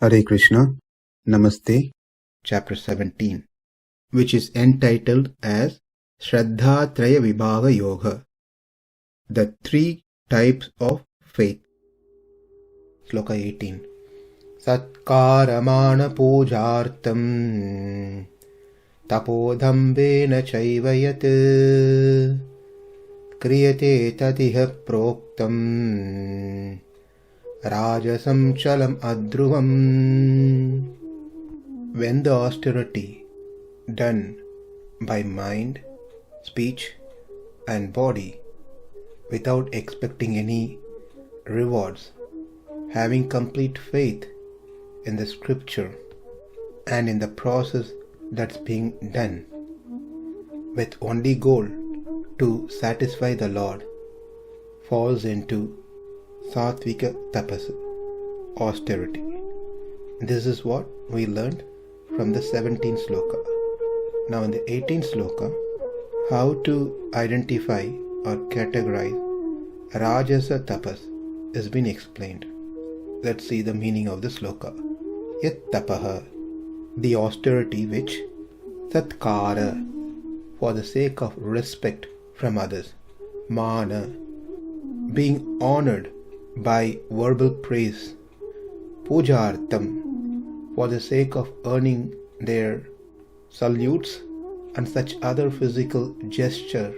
Hare Krishna, Namaste, Chapter 17, which is entitled as Shraddha-traya vibhava yoga, the three types of faith. Sloka 18. Satkāra-māna-pūjārthaṁ tapo dambhena caiva yat kriyate tatiha proktaṁ rājasaṁ calam adhruvam. When the austerity done by mind, speech and body without expecting any rewards, having complete faith in the scripture and in the process that's being done, with only goal to satisfy the Lord, falls into sattvika tapas, austerity. This is what we learned from the 17th sloka. Now in the 18th sloka, how to identify or categorize rājasa tapas has been explained. Let's see the meaning of the sloka. Yat tapaha, the austerity which satkāra, for the sake of respect from others, māna, being honored by verbal praise, pūjārthaṁ, for the sake of earning their salutes and such other physical gesture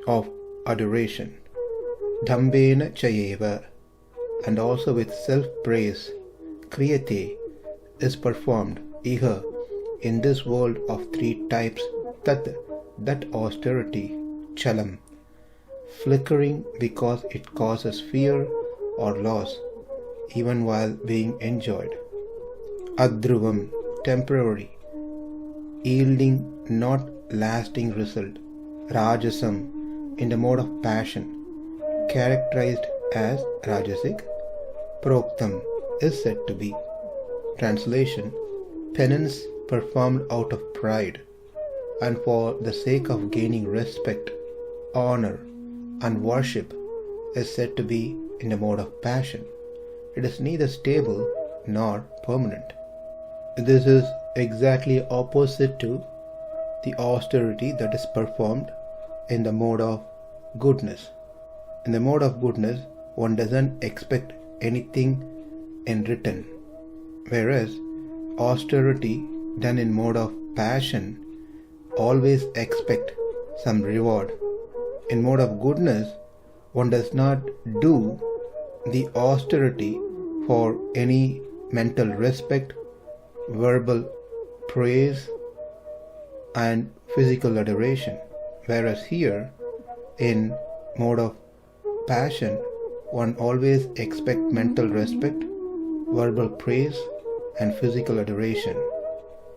of adoration, dambhena caiva, and also with self-praise, kriyate, is performed iha, in this world of three types, that austerity, calam, flickering because it causes fear or loss even while being enjoyed, adhruvam, temporary, yielding not lasting result, rājasaṁ, in the mode of passion, characterized as rajasic, proktaṁ, is said to be. Translation: penance performed out of pride and for the sake of gaining respect, honor and worship is said to be in the mode of passion. It is neither stable nor permanent. This is exactly opposite to the austerity that is performed in the mode of goodness. In the mode of goodness, one doesn't expect anything in return, whereas austerity done in mode of passion always expect some reward. In mode of goodness, one does not do the austerity for any mental respect, verbal praise and physical adoration, whereas here in mode of passion one always expect mental respect, verbal praise and physical adoration.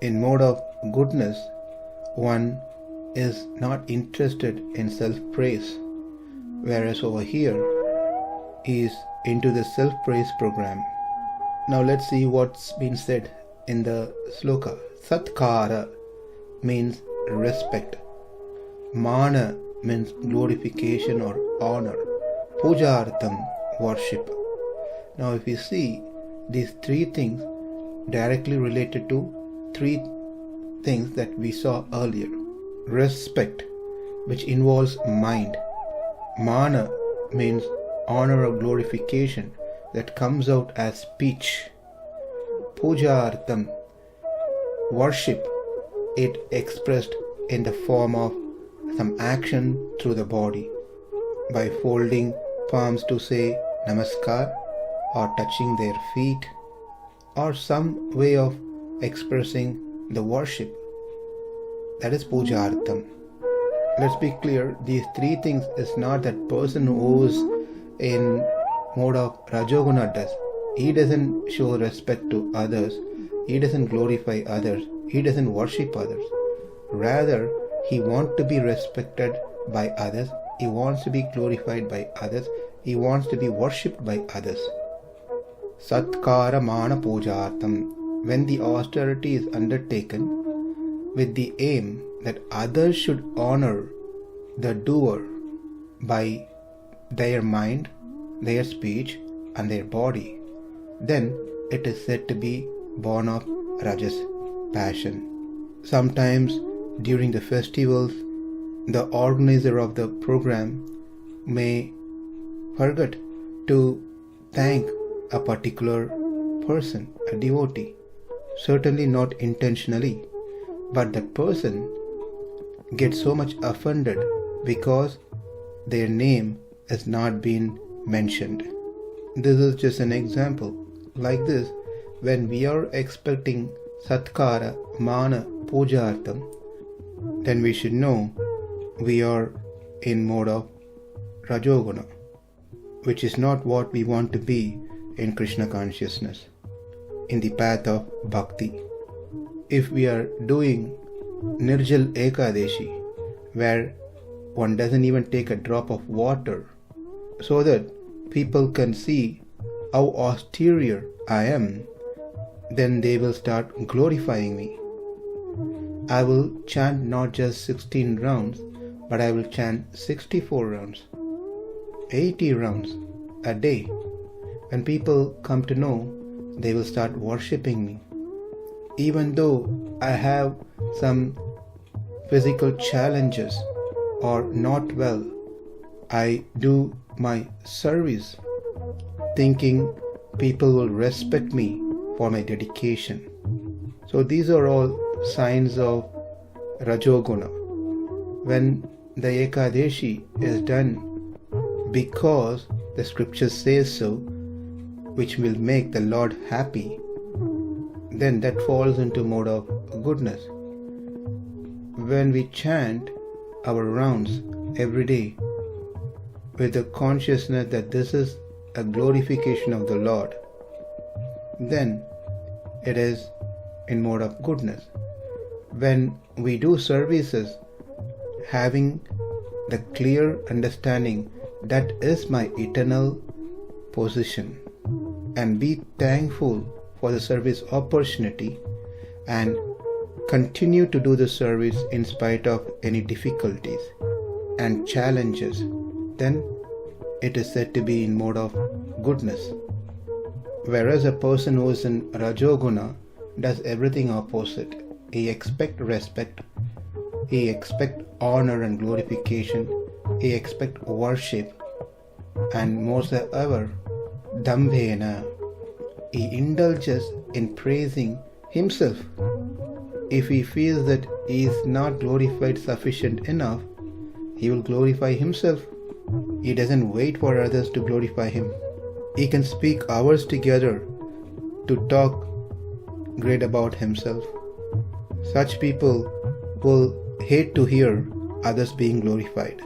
In mode of goodness one is not interested in self-praise, whereas over here he is into the self-praise program. Now let's see what's been said in the sloka. Satkāra means respect, māna means glorification or honor, pūjārthaṁ, worship. Now if you see these three things directly related to three things that we saw earlier. Respect, which involves mind. Māna means honor or glorification that comes out as speech. Pūjārthaṁ, worship, it expressed in the form of some action through the body, by folding palms to say namaskar or touching their feet, or some way of expressing the worship. That is pūjārthaṁ. Let's be clear, these three things is not that person who is in mode of rajoguna does. He doesn't show respect to others, he doesn't glorify others, he doesn't worship others. Rather, he wants to be respected by others, he wants to be glorified by others, he wants to be worshipped by others. Satkāra-māna-pūjārthaṁ, when the austerity is undertaken with the aim that others should honor the doer by their mind, their speech and their body, then it is said to be born of Rajas passion. Sometimes during the festivals, the organizer of the program may forget to thank a particular person, a devotee, certainly not intentionally, but that person gets so much offended because their name has not been mentioned. This is just an example. Like this, when we are expecting satkāra-māna-pūjārthaṁ, then we should know we are in mode of rajoguna, which is not what we want to be in Krishna consciousness, in the path of bhakti. If we are doing Nirjal Ekadeshi, where one doesn't even take a drop of water, so that people can see how austere I am, then they will start glorifying me. I will chant not just 16 rounds, but I will chant 64 rounds, 80 rounds a day. When people come to know, they will start worshipping me. Even though I have some physical challenges or not well, I do my service thinking people will respect me for my dedication. So these are all signs of Rajoguna. When the Ekadeshi is done because the scripture says so, which will make the Lord happy, then that falls into mode of goodness. When we chant our rounds every day with the consciousness that this is a glorification of the Lord, then it is in mode of goodness. When we do services having the clear understanding that is my eternal position, and be thankful for the service opportunity and continue to do the service in spite of any difficulties and challenges, then it is said to be in mode of goodness. Whereas a person who is in Rajoguna does everything opposite. He expects respect, he expects honor and glorification, he expects worship, and more than ever, dambhena. He indulges in praising himself. If he feels that he is not glorified sufficient enough, he will glorify himself. He doesn't wait for others to glorify him. He can speak hours together to talk great about himself. Such people will hate to hear others being glorified.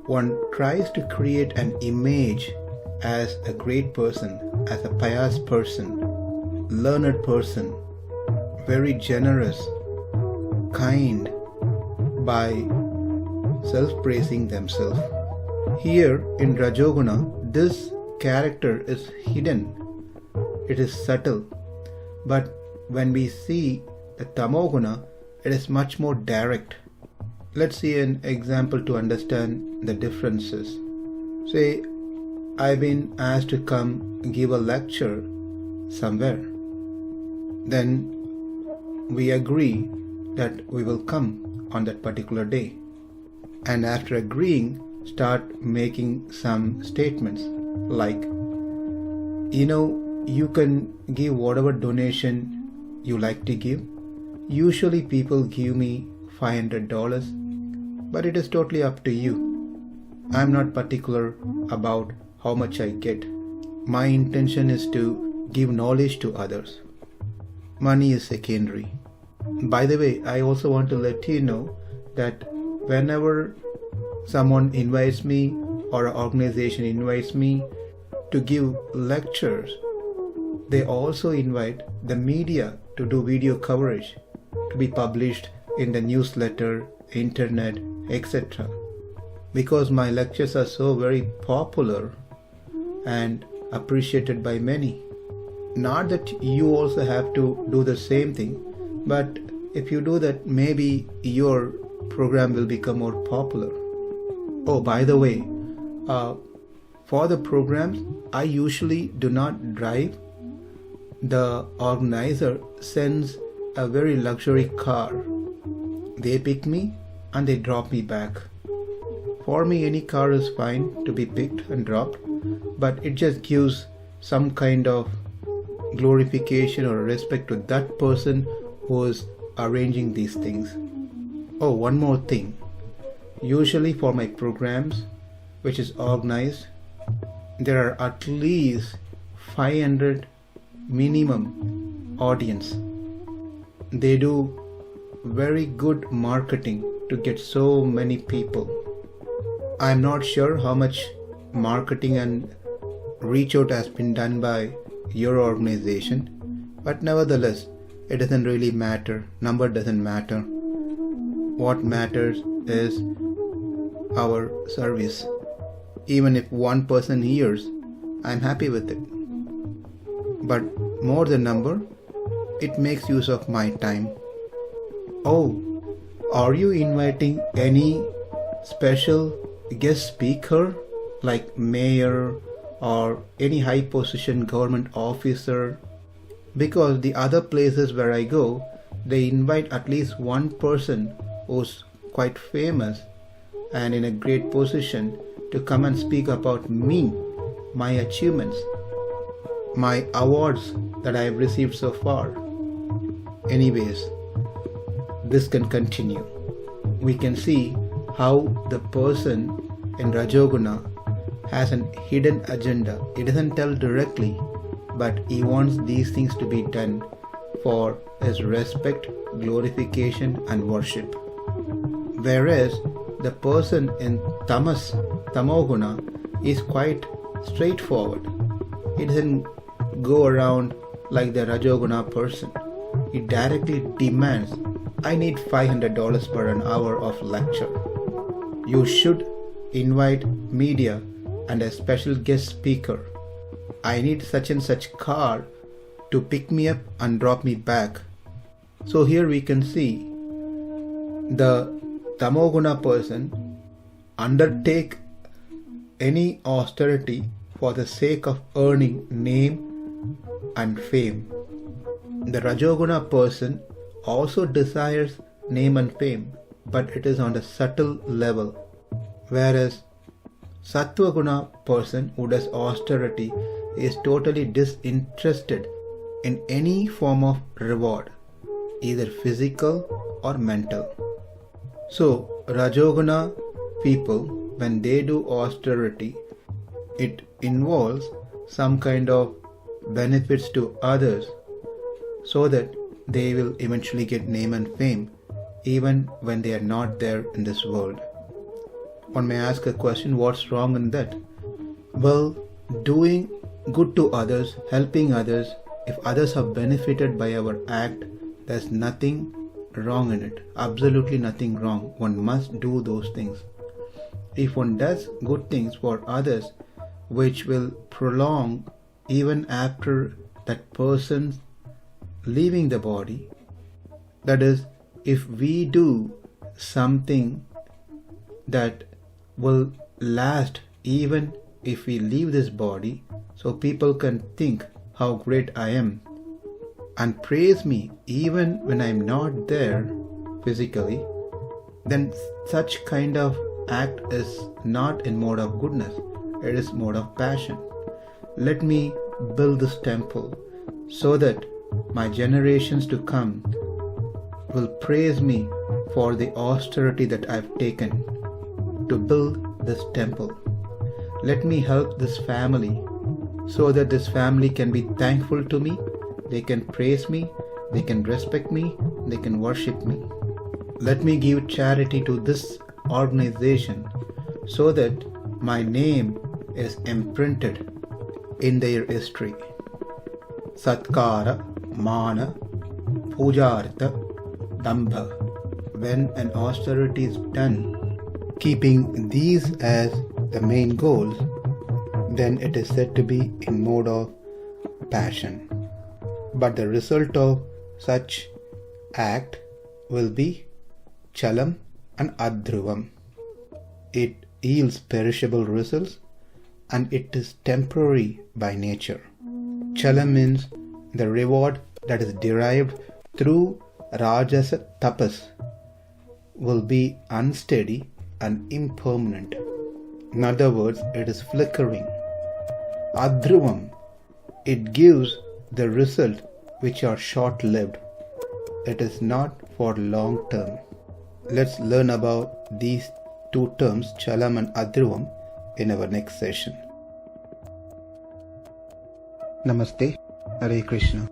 One tries to create an image as a great person, as a pious person, learned person, very generous, kind, by self-praising themselves. Here in Rajoguna, this character is hidden. It is subtle. But when we see the Tamoguna, it is much more direct. Let's see an example to understand the differences. Say, I've been asked to come give a lecture somewhere. Then we agree that we will come on that particular day. And after agreeing, start making some statements like, you can give whatever donation you like to give. Usually people give me $500, but it is totally up to you. I'm not particular about how much I get. My intention is to give knowledge to others. Money is secondary. By the way, I also want to let you know that whenever someone invites me or an organization invites me to give lectures, they also invite the media to do video coverage, to be published in the newsletter, internet, etc. Because my lectures are so very popular and appreciated by many. Not that you also have to do the same thing, but if you do that, maybe your program will become more popular. Oh, by the way, for the programs, I usually do not drive. the organizer sends a very luxury car. They pick me and they drop me back. For me, any car is fine to be picked and dropped, but it just gives some kind of glorification or respect to that person who is arranging these things. Oh, one more thing. Usually for my programs, which is organized, there are at least 500 minimum audience. They do very good marketing to get so many people. I'm not sure how much marketing and reach out has been done by your organization, but nevertheless, it doesn't really matter. Number doesn't matter. What matters is our service. Even if one person hears, I'm happy with it. But more than number, it makes use of my time. Oh, are you inviting any special guest speaker like mayor or any high position government officer? Because the other places where I go, they invite at least one person who's quite famous and in a great position to come and speak about me, my achievements, my awards that I have received so far. Anyways, this can continue. We can see how the person in Rajoguna has an hidden agenda. He doesn't tell directly, but he wants these things to be done for his respect, glorification and worship. Whereas the person in Tamoguna is quite straightforward. He doesn't go around like the Rajoguna person. He directly demands, I need $500 per an hour of lecture. You should invite media and a special guest speaker. I need such and such car to pick me up and drop me back. So here we can see the Tamoguna person undertake any austerity for the sake of earning name and fame. The Rajoguna person also desires name and fame, but it is on a subtle level. Whereas Sattvaguna person who does austerity is totally disinterested in any form of reward, either physical or mental. So Rajoguna people, when they do austerity, it involves some kind of benefits to others so that they will eventually get name and fame even when they are not there in this world. One may ask a question, what's wrong in that? Well, doing good to others, helping others, if others have benefited by our act, there's nothing wrong in it. Absolutely nothing wrong. One must do those things. If one does good things for others, which will prolong even after that person's leaving the body, that is, if we do something that will last even if we leave this body, so people can think how great I am and praise me even when I'm not there physically, then such kind of act is not in mode of goodness, it is mode of passion. Let me build this temple so that my generations to come will praise me for the austerity that I've taken to build this temple. Let me help this family so that this family can be thankful to me, they can praise me, they can respect me, they can worship me. Let me give charity to this organization so that my name is imprinted in their history. Satkāra-māna-pūjārthaṁ. When an austerity is done, keeping these as the main goals, then it is said to be in mode of passion. But the result of such act will be calam and adhruvam. It yields perishable results and it is temporary by nature. Calam means the reward that is derived through rājasa tapas will be unsteady and impermanent. In other words, it is flickering. Adhruvam, it gives the result which are short-lived. It is not for long term. Let's learn about these two terms, calam and adhruvam, in our next session. Namaste. Hare Krishna.